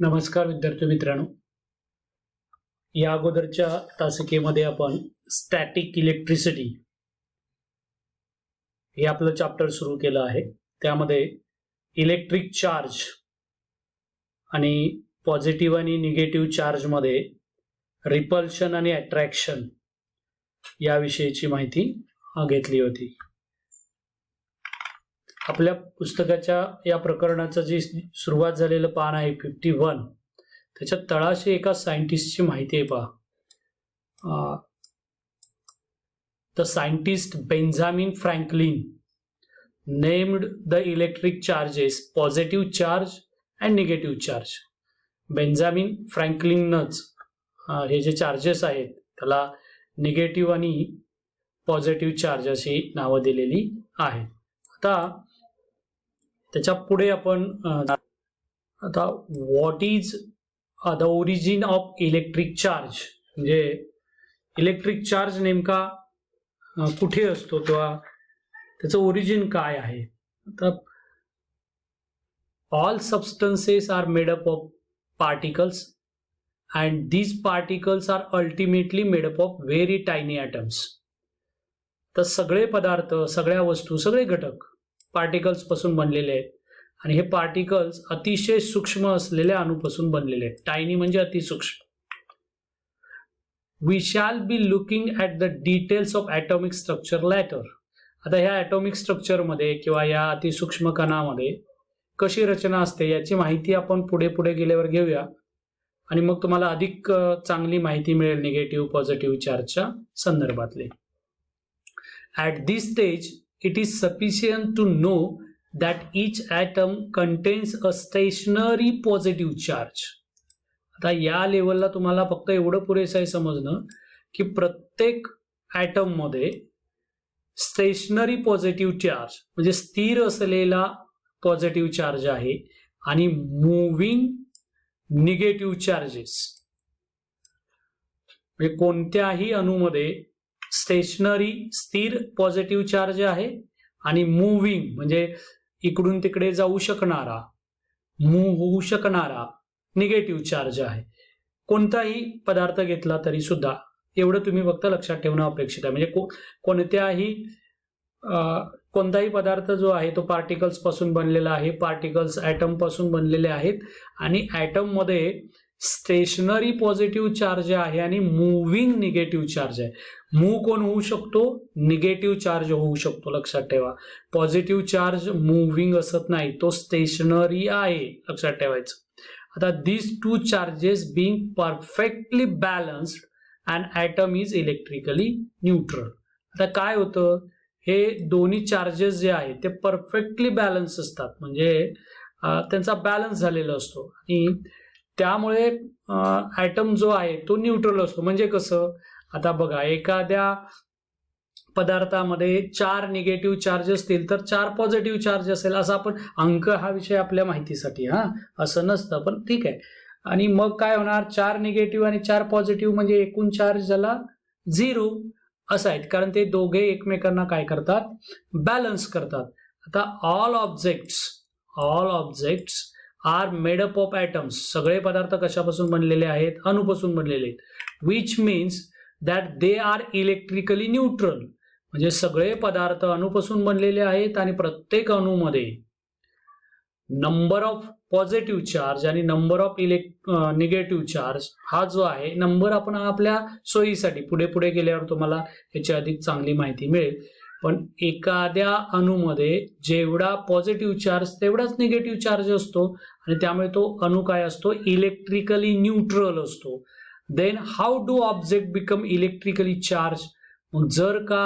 नमस्कार विद्यार्थी मित्रांनो, या अगोदरच्या तासिकेमध्ये आपण स्टॅटिक इलेक्ट्रिसिटी हे आपलं चॅप्टर सुरू केलं आहे. त्यामध्ये इलेक्ट्रिक चार्ज आणि पॉझिटिव्ह आणि निगेटिव्ह चार्ज मध्ये रिपल्शन आणि अट्रॅक्शन याविषयीची माहिती घेतली होती. आपल्या पुस्तकाच्या या प्रकरणाचं जी सुरुवात झालेलं पान आहे 51, त्याच्या तळाशी एका सायंटिस्टची माहिती आहे पहा. The scientist Benjamin Franklin named the electric charges positive charge and negative charge. Benjamin फ्रँकलिनच हे जे चार्जेस आहेत त्याला निगेटिव्ह आणि पॉझिटिव्ह चार्ज अशी नावं दिलेली आहेत. आता त्याच्या पुढे आपण आता what is the origin of electric charge, म्हणजे इलेक्ट्रिक चार्ज नेमका कुठे असतो किंवा त्याचं ओरिजिन काय आहे. आता all substances are made up of particles and these particles are ultimately made up of very tiny atoms. तर सगळे पदार्थ, सगळ्या वस्तू, सगळे घटक पार्टिकल्स पासून बनलेले आहेत आणि हे पार्टिकल्स अतिशय सूक्ष्म असलेल्या अणूपासून बनलेले आहेत. टायनी म्हणजे अतिसूक्ष्म. We shall be looking at the details of atomic structure later. आता ह्या ॲटॉमिक स्ट्रक्चरमध्ये किंवा या अतिसूक्ष्म कणामध्ये कशी रचना असते याची माहिती आपण पुढे पुढे गेल्यावर घेऊया आणि मग तुम्हाला अधिक चांगली माहिती मिळेल निगेटिव्ह पॉझिटिव्ह चार्जच्या संदर्भातले. At this stage it is sufficient to know that each atom contains a stationary positive charge. आता या लेवलला तुम्हाला फक्त एवढं पुरेसं आहे समजणं की प्रत्येक ॲटम मध्ये स्टेशनरी पॉझिटिव्ह चार्ज म्हणजे स्थिर असलेला पॉझिटिव्ह चार्ज आहे आणि मूव्हिंग निगेटिव्ह चार्जेस म्हणजे कोणत्याही अणूमध्ये स्टेशनरी स्थिर पॉझिटिव्ह चार्ज आहे आणि मूव्हिंग म्हणजे इकडून तिकडे जाऊ शकणारा, मूव्ह होऊ शकणारा निगेटिव्ह चार्ज आहे. कोणताही पदार्थ घेतला तरी सुद्धा एवढं तुम्ही फक्त लक्षात ठेवणं अपेक्षित आहे. म्हणजे कोणताही पदार्थ जो आहे तो पार्टिकल्स पासून बनलेला आहे, पार्टिकल्स ॲटम पासून बनलेले आहेत आणि ॲटम मध्ये स्टेशनरी पॉझिटिव्ह चार्ज आहे आणि मूव्हिंग निगेटिव्ह चार्ज आहे. मूव्ह कोण होऊ शकतो? निगेटिव्ह चार्ज होऊ शकतो, लक्षात ठेवा. पॉझिटिव्ह चार्ज मूव्हिंग असत नाही, तो स्टेशनरी आहे, लक्षात ठेवायचं. आता this two charges being perfectly balanced and atom is electrically neutral. आता काय होतं, हे दोन्ही चार्जेस जे आहेत ते परफेक्टली बॅलन्स असतात, म्हणजे त्यांचा बॅलन्स झालेला असतो आणि त्यामुळे ॲटम जो आहे तो न्यूट्रल असतो. म्हणजे कसं, आता बघा, एखाद्या पदार्थामध्ये 4 निगेटिव्ह चार्ज असतील तर 4 पॉझिटिव्ह चार्ज असेल, असा आपण अंक हा विषय आपल्या माहितीसाठी, असं नसतं, पण ठीक आहे. आणि मग काय होणार, 4 निगेटिव्ह आणि 4 पॉझिटिव्ह म्हणजे एकूण चार्ज झाला 0 असं आहेत, कारण ते दोघे एकमेकांना काय करतात, बॅलन्स करतात. आता all objects are made up of atoms. सगळे पदार्थ कशापासून बनलेले आहेत? अणूपासून बनलेले आहेत. Which means that they are electrically neutral. म्हणजे सगळे पदार्थ अणूपासून बनलेले आहेत आणि प्रत्येक अणूमध्ये नंबर ऑफ पॉझिटिव्ह चार्ज आणि नंबर ऑफ निगेटिव्ह चार्ज हा जो आहे नंबर आपण आपल्या सोयीसाठी पुढे पुढे गेल्यावर तुम्हाला याची अधिक चांगली माहिती मिळेल. पण एखाद्या अणूमध्ये जेवढा पॉझिटिव्ह चार्ज तेवढाच निगेटिव्ह चार्ज असतो आणि त्यामुळे तो अणू काय असतो, इलेक्ट्रिकली न्यूट्रल असतो. Then how do object become electrically charge. मग जर का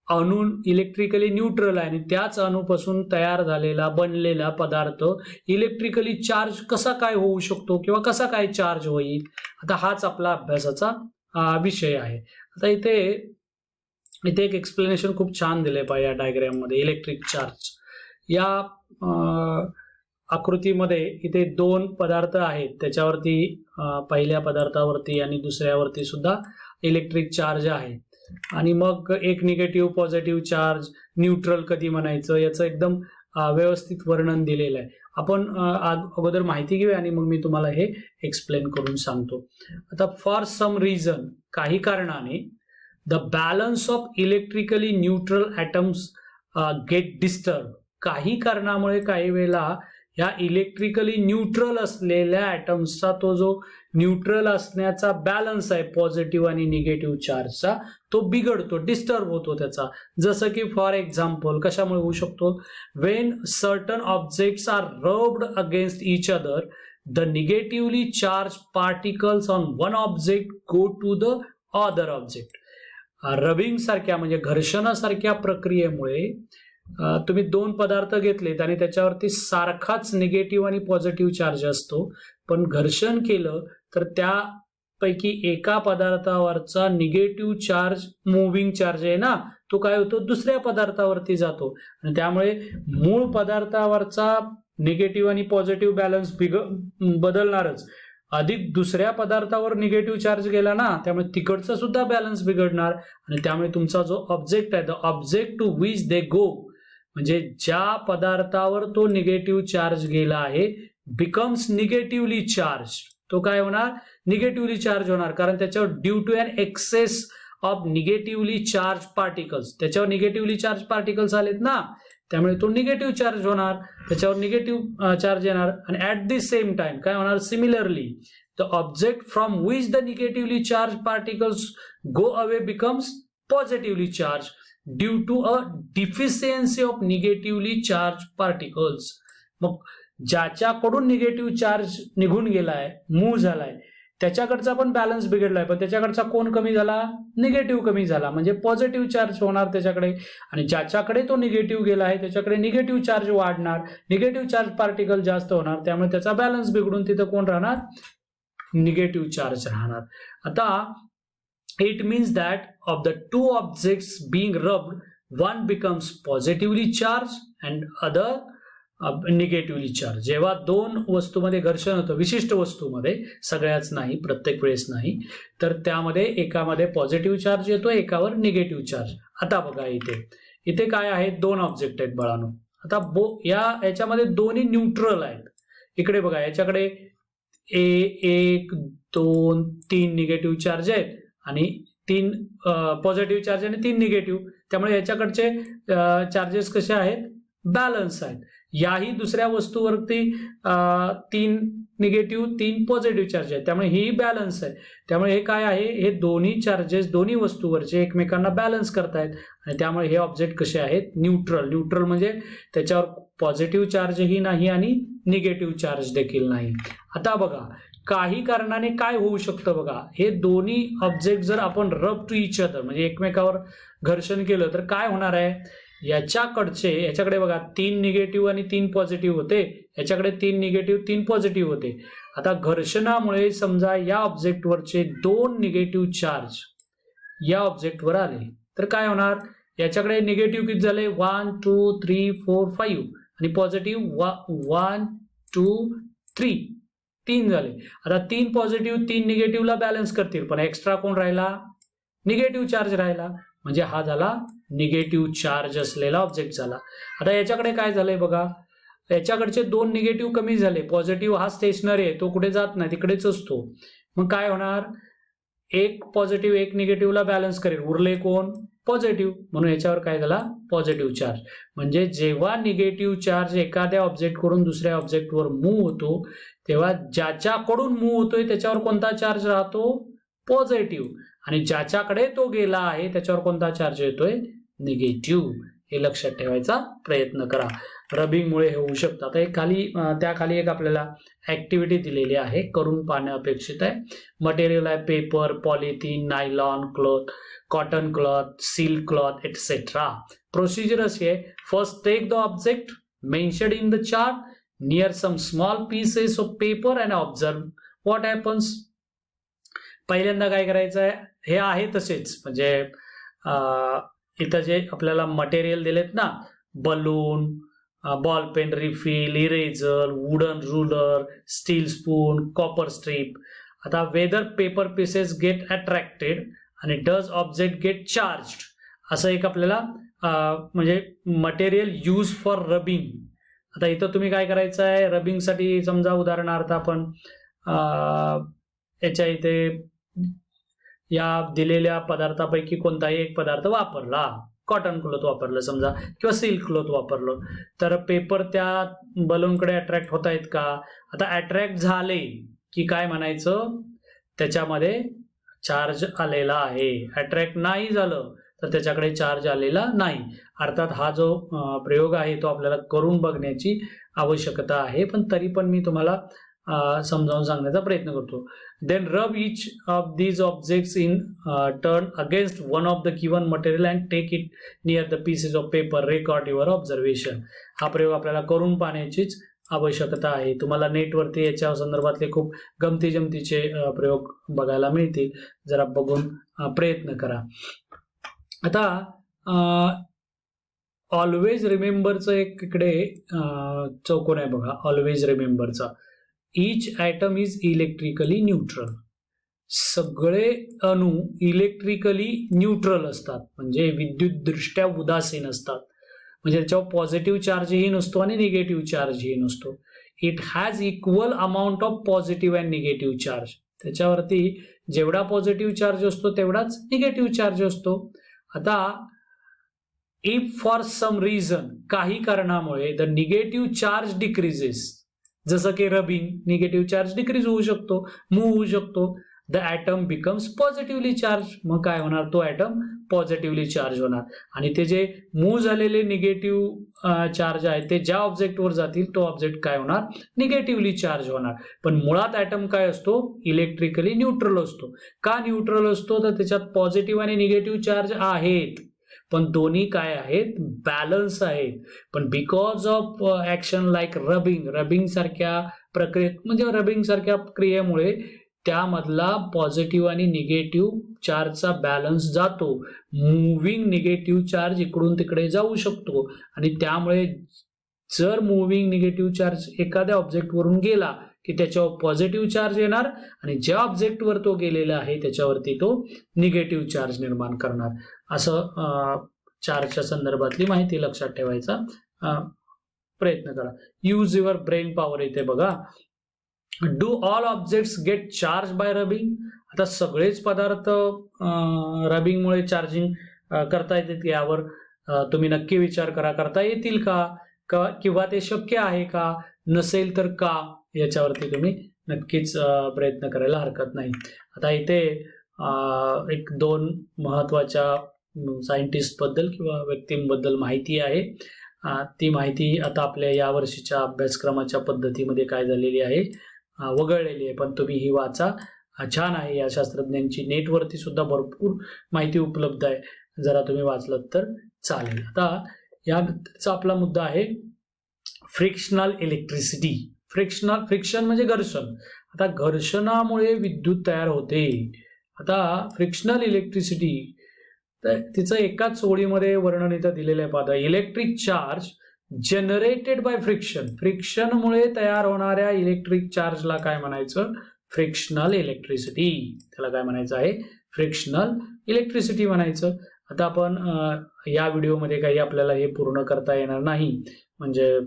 अणू इलेक्ट्रिकली न्यूट्रल आहे आणि त्याच अणूपासून तयार झालेला बनलेला पदार्थ इलेक्ट्रिकली चार्ज कसा काय होऊ शकतो किंवा कसा काय चार्ज होईल, आता हाच आपला अभ्यासाचा विषय आहे. आता इथे एक एक्सप्लेनेशन खूप छान दिलंय पहा या डायग्राम मध्ये. इलेक्ट्रिक चार्ज या आकृतीमध्ये इथे 2 पदार्थ आहेत, त्याच्यावरती पहिल्या पदार्थावरती आणि दुसऱ्यावरती सुद्धा इलेक्ट्रिक चार्ज आहे आणि मग एक निगेटिव्ह पॉझिटिव्ह चार्ज, न्यूट्रल कधी म्हणायचं याचं एकदम व्यवस्थित वर्णन दिलेलं आहे. आपण अगोदर माहिती घेऊया आणि मग मी तुम्हाला हे एक्सप्लेन करून सांगतो. आता फॉर सम रिझन, काही कारणाने, the balance of electrically neutral atoms get disturb. काही कारणामुळे काही वेळेला या इलेक्ट्रिकली न्यूट्रल असलेल्या ॲटम्सचा तो जो न्यूट्रल असण्याचा बॅलन्स आहे पॉझिटिव्ह आणि निगेटिव्ह चार्जचा, तो बिघडतो, डिस्टर्ब होतो त्याचा. जसं की फॉर एक्झाम्पल कशामुळे होऊ शकतो, when certain objects are rubbed against each other, the negatively charge particles on one object go to the other object. Rubbing सारख्या म्हणजे घर्षणासारख्या प्रक्रियेमुळे तुम्ही दोन पदार्थ घेतलेत आणि त्याच्यावरती सारखाच निगेटिव्ह आणि पॉझिटिव्ह चार्ज असतो, पण घर्षण केलं तर त्यापैकी एका पदार्थावरचा निगेटिव्ह चार्ज, मुव्हिंग चार्ज आहे ना, तो काय होतो, दुसऱ्या पदार्थावरती जातो आणि त्यामुळे मूळ पदार्थावरचा निगेटिव्ह आणि पॉझिटिव्ह बॅलन्स बदलणारच, अधिक दुसऱ्या पदार्थावर निगेटिव्ह चार्ज गेला ना, त्यामुळे तिकडचा सुद्धा बॅलन्स बिघडणार आणि त्यामुळे तुमचा जो ऑब्जेक्ट आहे, द ऑब्जेक्ट टू विच दे गो, म्हणजे ज्या पदार्थावर तो निगेटिव्ह चार्ज गेला आहे, बिकम्स निगेटिव्हली चार्ज. तो काय होणार, निगेटिव्हली चार्ज होणार, कारण त्याच्यावर due to an excess of negatively charge particles, त्याच्यावर निगेटिव्हली चार्ज पार्टिकल्स आलेत ना, त्यामुळे तो निगेटिव्ह चार्ज होणार, त्याच्यावर निगेटिव्ह चार्ज येणार. आणि ऍट द सेम टाइम काय होणार, similarly the object from which the negatively charge particles go away becomes positively charge due to a deficiency of negatively charge particles. मग ज्याच्याकडून निगेटिव्ह चार्ज निघून गेलाय, मूव्ह झालाय, त्याच्याकडचा पण बॅलन्स बिघडलाय, पण त्याच्याकडचा कोण कमी झाला, निगेटिव्ह कमी झाला, म्हणजे पॉझिटिव्ह चार्ज होणार त्याच्याकडे. आणि ज्याच्याकडे तो निगेटिव्ह गेला आहे त्याच्याकडे निगेटिव्ह चार्ज वाढणार, निगेटिव्ह चार्ज पार्टिकल जास्त होणार, त्यामुळे त्याचा बॅलन्स बिघडून तिथं कोण राहणार, निगेटिव्ह चार्ज राहणार. आता it means that of the two objects being rubbed, one becomes positively charged and other negatively charge. जेव्हा दोन वस्तूमध्ये घर्षण होतं, विशिष्ट वस्तूमध्ये, सगळ्याच नाही, प्रत्येक वेळेस नाही, तर त्यामध्ये एकामध्ये पॉझिटिव्ह चार्ज येतो, एकावर निगेटिव्ह चार्ज. आता बघा इथे काय आहेत, दोन ऑब्जेक्ट आहेत बाळांनो. आता याच्यामध्ये दोन्ही न्यूट्रल आहेत. इकडे बघा, याच्याकडे 1 2 3 निगेटिव्ह चार्ज आहेत आणि 3 पॉझिटिव्ह चार्ज आणि 3 निगेटिव्ह, त्यामुळे याच्याकडचे चार्जेस कसे आहेत, बॅलन्स आहेत. याही दुसऱ्या वस्तूवरती 3 निगेटिव्ह 3 पॉझिटिव्ह चार्ज आहेत, त्यामुळे ही बॅलन्स आहे. त्यामुळे हे काय आहे, हे दोन्ही चार्जेस दोन्ही वस्तूवरचे एकमेकांना बॅलन्स करतायत आणि त्यामुळे हे ऑब्जेक्ट कसे आहेत, न्यूट्रल. न्यूट्रल म्हणजे त्याच्यावर पॉझिटिव्ह चार्जही नाही आणि निगेटिव्ह चार्ज देखील नाही. आता बघा, काही कारणाने काय होऊ शकतं बघा, हे दोन्ही ऑब्जेक्ट जर आपण रब टू इच अदर म्हणजे एकमेकावर घर्षण केलं तर काय होणार आहे, याच्याकडे बघा 3 निगेटिव्ह आणि 3 पॉझिटिव्ह होते, याच्याकडे 3 निगेटिव्ह 3 पॉझिटिव्ह होते. आता घर्षणामुळे समजा या ऑब्जेक्टवरचे 2 निगेटिव्ह चार्ज या ऑब्जेक्टवर आले तर काय होणार, याच्याकडे निगेटिव्ह किती झाले, 1 2 3 4 5 आणि पॉझिटिव्ह 1 2 3 3 झाले. आता 3 पॉझिटिव्ह 3 निगेटिव्हला बॅलन्स करतील, पण एक्स्ट्रा कोण राहिला, निगेटिव्ह चार्ज राहिला, म्हणजे हा झाला निगेटिव्ह चार्ज असलेला ऑब्जेक्ट झाला. आता याच्याकडे काय झालंय बघा, याच्याकडचे 2 निगेटिव्ह कमी झाले, पॉझिटिव्ह हा स्टेशनरी आहे, तो कुठे जात नाही, तिकडेच असतो. मग काय होणार, 1 पॉझिटिव्ह 1 निगेटिव्हला बॅलन्स करेल, उरले कोण, पॉझिटिव्ह, म्हणून याच्यावर काय झाला, पॉझिटिव्ह चार्ज. म्हणजे जेव्हा निगेटिव्ह चार्ज एखाद्या ऑब्जेक्टकडून दुसऱ्या ऑब्जेक्टवर मूव्ह होतो, तेव्हा ज्याच्याकडून मूव्ह होतोय त्याच्यावर कोणता चार्ज राहतो, पॉझिटिव्ह, आणि ज्याच्याकडे तो गेला आहे त्याच्यावर कोणता चार्ज येतोय, निगेटिव्ह. हे लक्षात ठेवायचा प्रयत्न करा. रबिंगमुळे हे होऊ शकतं. आता त्याखाली एक आपल्याला ऍक्टिव्हिटी दिलेली आहे, करून पाहणे अपेक्षित आहे. मटेरियल आहे paper, polythene, nylon cloth, cotton cloth, silk cloth etcetera. Procedure अशी आहे, first take the object mentioned in the chart near some small pieces of paper and observe what happens. पहिल्यांदा काय करायचं आहे, हे आहे तसेच, म्हणजे इथं जे आपल्याला मटेरियल दिलेत ना, balloon, ball pen refill, eraser, wooden ruler, steel spoon, copper strip. आता whether paper pieces get attracted आणि डज ऑब्जेक्ट गेट चार्ज्ड, असं एक आपल्याला म्हणजे मटेरियल यूज फॉर रबिंग आता इथं तुम्ही काय करायचं आहे, रबिंगसाठी समजा उदाहरणार्थ आपण याच्या इथे या दिलेल्या पदार्थापैकी कोणताही एक पदार्थ वापरला, कॉटन क्लॉथ वापरलं समजा किंवा सिल्क क्लॉथ वापरलं, तर पेपर त्या बलूनकडे अट्रॅक्ट होत आहेत का? आता अट्रॅक्ट झाले की काय म्हणायचं, त्याच्यामध्ये चार्ज आलेला आहे. अट्रॅक्ट नाही झालं तर त्याच्याकडे चार्ज आलेला नाही. अर्थात हा जो प्रयोग आहे तो आपल्याला करून बघण्याची आवश्यकता आहे, पण तरी पण मी तुम्हाला समजावून सांगण्याचा प्रयत्न करतो. Then rub each of these objects in turn against one of the given material and take it near the pieces of paper, record your observation. हा प्रयोग आपल्याला करून पाहण्याचीच आवश्यकता आहे. तुम्हाला नेटवरती याच्या संदर्भातले खूप गमती जमतीचे प्रयोग बघायला मिळतील, जरा बघून प्रयत्न करा. आता ऑलवेज रिमेंबरचं एक इकडे चौकोन आहे बघा, ऑलवेज रिमेंबरचा. Each atom is electrically neutral. सगळे अणू इलेक्ट्रिकली न्यूट्रल असतात, म्हणजे विद्युतदृष्ट्या उदासीन असतात. म्हणजे त्याच्यावर पॉझिटिव्ह चार्जही नसतो आणि निगेटिव्ह चार्जही नसतो. It has equal amount of positive and negative charge. त्याच्यावरती जेवढा पॉझिटिव्ह चार्ज असतो तेवढाच निगेटिव्ह चार्ज असतो. आता इफ फॉर सम रिझन, काही कारणामुळे द निगेटिव्ह चार्ज डिक्रीजेस, जसं की रबिंग, निगेटिव्ह चार्ज डिक्रीज होऊ शकतो, मूव्ह होऊ शकतो. The atom becomes positively charge. मग काय होणार, तो ॲटम पॉझिटिव्हली चार्ज होणार आणि ते जे मूव्ह झालेले निगेटिव्ह चार्ज आहेत ते ज्या ऑब्जेक्टवर जातील तो ऑब्जेक्ट काय होणार, निगेटिव्हली चार्ज होणार. पण मुळात ॲटम काय असतो, इलेक्ट्रिकली न्यूट्रल असतो. का न्यूट्रल असतो, तर त्याच्यात पॉझिटिव्ह आणि निगेटिव्ह चार्ज आहेत, पण दोन्ही काय आहेत, बॅलन्स आहेत. पण because of action like rubbing सारख्या प्रक्रियेत, म्हणजे रबिंग सारख्या क्रियेमुळे त्यामधला पॉझिटिव्ह आणि निगेटिव्ह चार्जचा बॅलन्स जातो. मुव्हिंग निगेटिव्ह चार्ज इकडून तिकडे जाऊ शकतो आणि त्यामुळे जर मुव्हिंग निगेटिव्ह चार्ज एखाद्या ऑब्जेक्टवरून गेला की त्याच्यावर पॉझिटिव्ह चार्ज येणार आणि ज्या ऑब्जेक्टवर तो गेलेला आहे त्याच्यावरती तो निगेटिव्ह चार्ज निर्माण करणार. असं चार्जच्या संदर्भातली माहिती लक्षात ठेवायचा प्रयत्न करा. Use your brain power. इथे बघा, do all objects gate charge by rubbing. आता सगळेच पदार्थ रबिंगमुळे चार्जिंग करता येतात यावर तुम्ही नक्की विचार करा. करता येतील का, किंवा ते शक्य आहे का, नसेल तर का, याच्यावरती तुम्ही नक्कीच प्रयत्न करायला हरकत नाही. आता इथे एक दोन महत्वाच्या सायंटिस्ट बद्दल किंवा व्यक्तींबद्दल माहिती आहे. ती माहिती आता आपल्या यावर्षीच्या अभ्यासक्रमाच्या पद्धतीमध्ये काय झालेली आहे, वगळलेली आहे, पण तुम्ही ही वाचा, छान आहे. या शास्त्रज्ञांची नेटवरती सुद्धा भरपूर माहिती उपलब्ध आहे, जरा तुम्ही वाचलं तर चालेल. आता याचा आपला मुद्दा आहे फ्रिक्शनल इलेक्ट्रिसिटी. फ्रिक्शन म्हणजे घर्षण. आता घर्षणामुळे विद्युत तयार होते. आता फ्रिक्शनल इलेक्ट्रिसिटी, तर तिचं एकाच ओळीमध्ये वर्णन इथं दिलेलं आहे. पाहता, electric charge generated by friction. फ्रिक्शनमुळे तयार होणाऱ्या इलेक्ट्रिक चार्जला काय म्हणायचं, फ्रिक्शनल इलेक्ट्रिसिटी. त्याला काय म्हणायचं आहे, फ्रिक्शनल इलेक्ट्रिसिटी म्हणायचं. आता आपण या व्हिडिओमध्ये काही आपल्याला हे पूर्ण करता येणार नाही, म्हणजे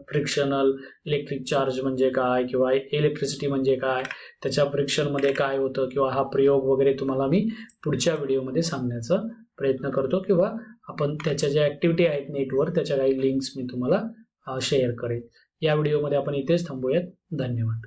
फ्रिक्शनल इलेक्ट्रिक चार्ज म्हणजे काय किंवा इलेक्ट्रिसिटी म्हणजे काय, त्याच्या फ्रिक्शनमध्ये काय होतं, किंवा हा प्रयोग वगैरे तुम्हाला मी पुढच्या व्हिडिओमध्ये सांगण्याचा प्रयत्न करतो, किंवा आपण त्याच्या ज्या ॲक्टिव्हिटी आहेत नेटवर त्याच्या काही लिंक्स मी तुम्हाला शेअर करेन. या व्हिडिओमध्ये आपण इथेच थांबूयात. धन्यवाद.